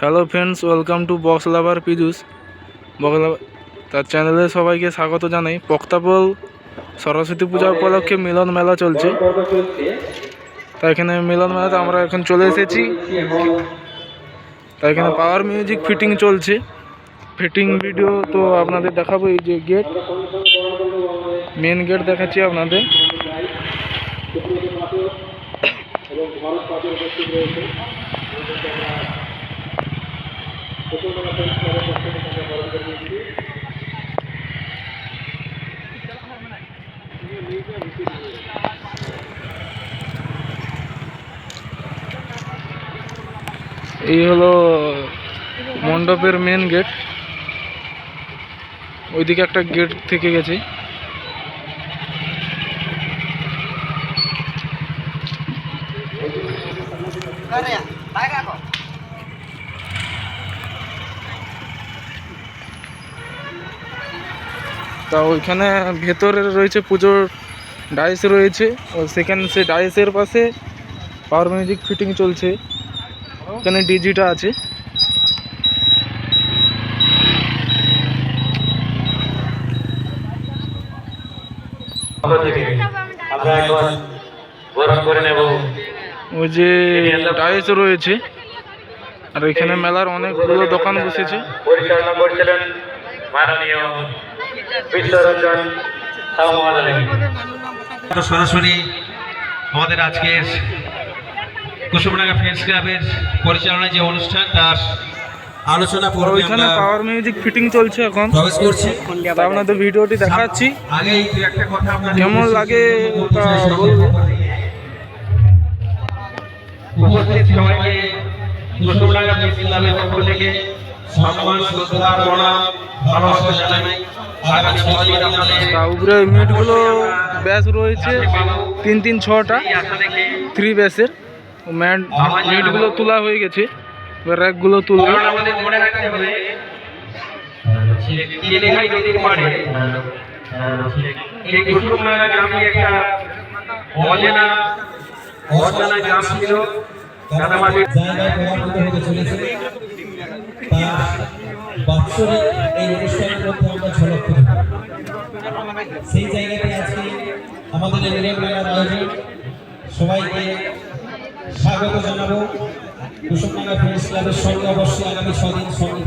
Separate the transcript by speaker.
Speaker 1: Hello friends, welcome to box লাভার পিজুস তার চ্যানেলে সবাইকে স্বাগত জানাই। পক্তাপল সরস্বতী পূজা উপলক্ষে মিলন মেলা চলছে। তা এখানে মিলন মেলাতে আমরা এখন চলে এসেছি। তা এখানে পাওয়ার মিউজিক ফিটিং চলছে। ফিটিং ভিডিও তো আপনাদের দেখাবো। এই যে গেট, মেন গেট দেখাচ্ছি আপনাদের। এই হলো মণ্ডপের মেন গেট। ওইদিকে একটা গেট থেকে গেছে। তা ওইখানে ভেতরে রয়েছে পুজোর ডাইস রয়েছে, সেখানে সে ডাইসের পাশে পাওয়ার মিউজিক ফিটিং চলছে। এখানে ডিজিটা আছে। ওই যে ডাইস রয়েছে, আর এখানে মেলার অনেকগুলো দোকান বসেছে।
Speaker 2: পরিচালনা করছিলেন মাননীয় বিশ্বরঞ্জন সাউ মহোদয়। সরাসরি আমাদের আজকের কুসুমডাঙ্গা ফ্রেন্ডস ক্লাবের পরিচালনায় যে অনুষ্ঠান, তার আলোচনা পর্বে
Speaker 1: ওইখানে পাওয়ার মিউজিক ফিটিং চলছে এখন।
Speaker 2: প্রবেশ করছি।
Speaker 1: আপনাদের ভিডিওটি দেখাচ্ছি,
Speaker 2: আগেই একটা কথা আপনাদের
Speaker 1: কেমন লাগে তা বলবো।
Speaker 2: উপস্থিত সবাইকে কুসুমডাঙ্গা ফ্রেন্ডস ক্লাবের পক্ষ থেকে সম্মান, শ্রদ্ধা, প্রণাম, ভালোবাসা জানাই। আগামী 6 দিন আপনাদের
Speaker 1: তা উপরে মিটগুলো ব্যাস রয়েছে 3-6টা 3 ব্যাসের। মিটগুলো তোলা হয়ে গেছে, এবার র্যাকগুলো তুলবে।
Speaker 2: আমাদের মনে রাখতে হবে যে লেখাই নদীর পাড়ে এই কুসুমডাঙ্গা গ্রামে একটা অজানা গ্রাম ছিল। আমাদের
Speaker 3: জায়গায় পরিবর্তিত হতে চলেছে। তার বাৎসরিক এই অনুষ্ঠানের মধ্যে আমরা ঝলক করি। সেই জায়গাতে আজকে আমাদের এই মিলন মেলার আয়োজন। সবাইকে স্বাগত জানাবো। কুসুমডাঙ্গা ফ্রেন্ডস ক্লাবের সঙ্গে অবশ্যই আগামী 6 দিন সঙ্গে